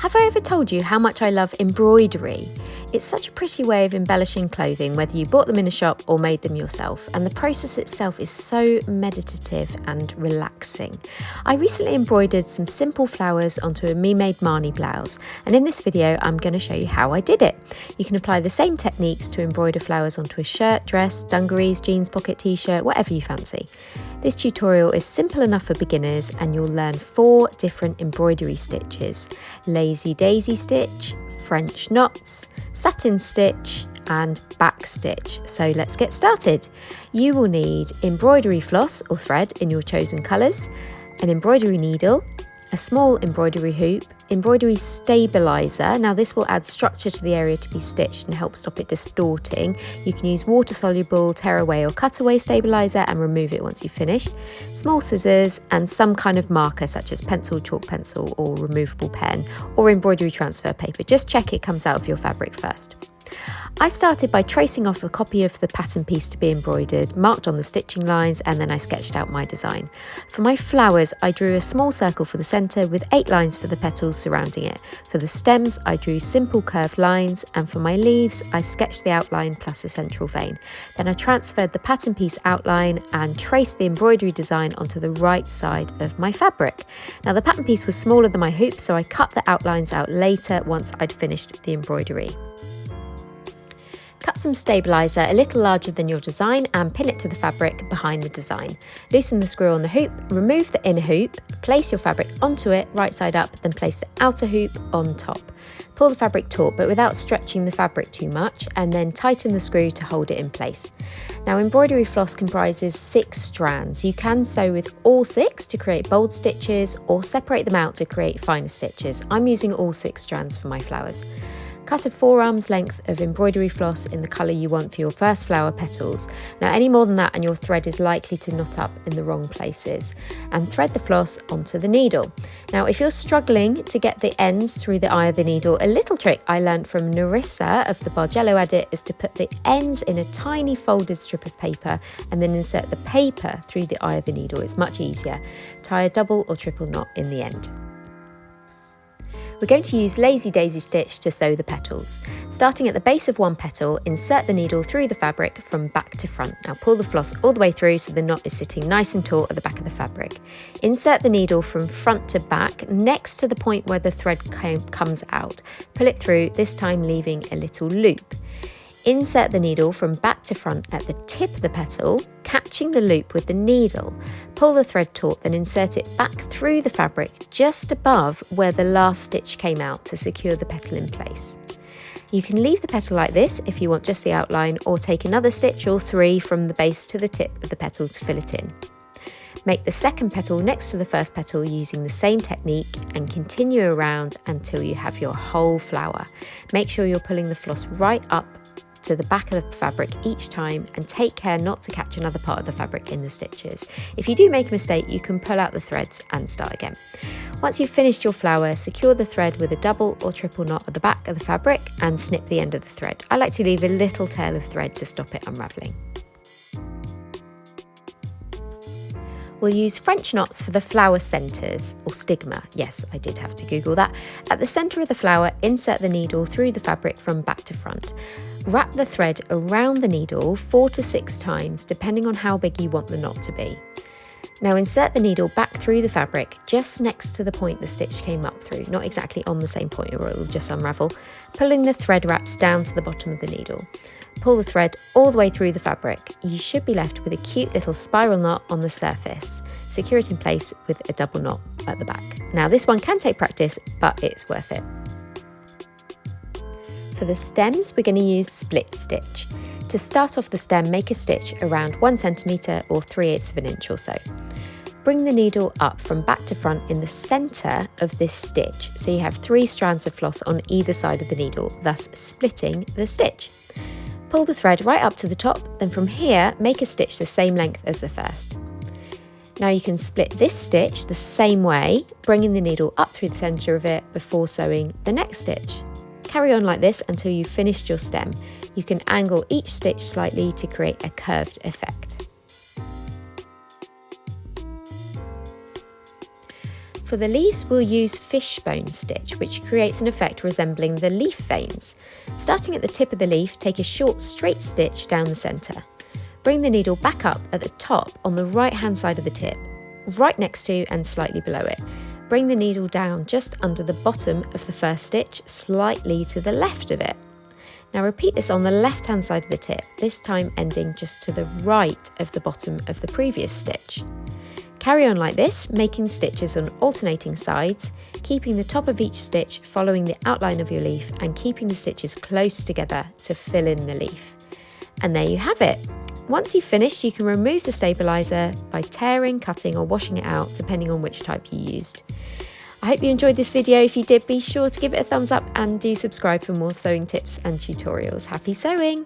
Have I ever told you how much I love embroidery? It's such a pretty way of embellishing clothing, whether you bought them in a shop or made them yourself, and the process itself is so meditative and relaxing. I recently embroidered some simple flowers onto a me-made Marni blouse, and in this video I'm going to show you how I did it. You can apply the same techniques to embroider flowers onto a shirt, dress, dungarees, jeans, pocket t-shirt, whatever you fancy. This tutorial is simple enough for beginners and you'll learn 4 different embroidery stitches: lazy daisy stitch, French knots, satin stitch and back stitch. So let's get started. You will need embroidery floss or thread in your chosen colours, an embroidery needle, a small embroidery hoop, embroidery stabiliser. Now this will add structure to the area to be stitched and help stop it distorting. You can use water soluble, tearaway or cutaway stabiliser and remove it once you finish. Small scissors and some kind of marker such as pencil, chalk pencil or removable pen or embroidery transfer paper. Just check it comes out of your fabric first. I started by tracing off a copy of the pattern piece to be embroidered, marked on the stitching lines, and then I sketched out my design. For my flowers, I drew a small circle for the centre with 8 lines for the petals surrounding it. For the stems, I drew simple curved lines, and for my leaves, I sketched the outline plus a central vein. Then I transferred the pattern piece outline and traced the embroidery design onto the right side of my fabric. Now the pattern piece was smaller than my hoop, so I cut the outlines out later once I'd finished the embroidery. Cut some stabiliser a little larger than your design and pin it to the fabric behind the design. Loosen the screw on the hoop, remove the inner hoop, place your fabric onto it right side up, then place the outer hoop on top. Pull the fabric taut but without stretching the fabric too much, and then tighten the screw to hold it in place. Now embroidery floss comprises 6 strands. You can sew with all 6 to create bold stitches or separate them out to create finer stitches. I'm using all 6 strands for my flowers. Cut a 4 arms length of embroidery floss in the colour you want for your first flower petals. Now any more than that and your thread is likely to knot up in the wrong places. And thread the floss onto the needle. Now if you're struggling to get the ends through the eye of the needle, a little trick I learned from Narissa of the Bargello Edit is to put the ends in a tiny folded strip of paper and then insert the paper through the eye of the needle. It's much easier. Tie a double or triple knot in the end. We're going to use lazy daisy stitch to sew the petals. Starting at the base of one petal, insert the needle through the fabric from back to front. Now pull the floss all the way through so the knot is sitting nice and taut at the back of the fabric. Insert the needle from front to back next to the point where the thread comes out. Pull it through, this time leaving a little loop. Insert the needle from back to front at the tip of the petal, catching the loop with the needle. Pull the thread taut, then insert it back through the fabric just above where the last stitch came out to secure the petal in place. You can leave the petal like this if you want just the outline, or take another stitch or 3 from the base to the tip of the petal to fill it in. Make the second petal next to the first petal using the same technique and continue around until you have your whole flower. Make sure you're pulling the floss right up to the back of the fabric each time, and take care not to catch another part of the fabric in the stitches. If you do make a mistake, you can pull out the threads and start again. Once you've finished your flower, secure the thread with a double or triple knot at the back of the fabric and snip the end of the thread. I like to leave a little tail of thread to stop it unravelling. We'll use French knots for the flower centres, or stigma. Yes, I did have to Google that. At the centre of the flower, insert the needle through the fabric from back to front. Wrap the thread around the needle 4 to 6 times, depending on how big you want the knot to be. Now insert the needle back through the fabric just next to the point the stitch came up through, not exactly on the same point or it will just unravel, pulling the thread wraps down to the bottom of the needle. Pull the thread all the way through the fabric. You should be left with a cute little spiral knot on the surface. Secure it in place with a double knot at the back. Now this one can take practice, but it's worth it. For the stems, we're going to use split stitch. To start off the stem, make a stitch around 1 centimetre or 3/8 of an inch or so. Bring the needle up from back to front in the centre of this stitch, so you have 3 strands of floss on either side of the needle, thus splitting the stitch. Pull the thread right up to the top, then from here make a stitch the same length as the first. Now you can split this stitch the same way, bringing the needle up through the centre of it before sewing the next stitch. Carry on like this until you've finished your stem. You can angle each stitch slightly to create a curved effect. For the leaves, we'll use fishbone stitch, which creates an effect resembling the leaf veins. Starting at the tip of the leaf, take a short straight stitch down the centre. Bring the needle back up at the top on the right hand side of the tip, right next to and slightly below it. Bring the needle down just under the bottom of the first stitch, slightly to the left of it. Now repeat this on the left hand side of the tip, this time ending just to the right of the bottom of the previous stitch. Carry on like this, making stitches on alternating sides, keeping the top of each stitch following the outline of your leaf and keeping the stitches close together to fill in the leaf. And there you have it. Once you've finished, you can remove the stabiliser by tearing, cutting or washing it out, depending on which type you used. I hope you enjoyed this video. If you did, be sure to give it a thumbs up and do subscribe for more sewing tips and tutorials. Happy sewing!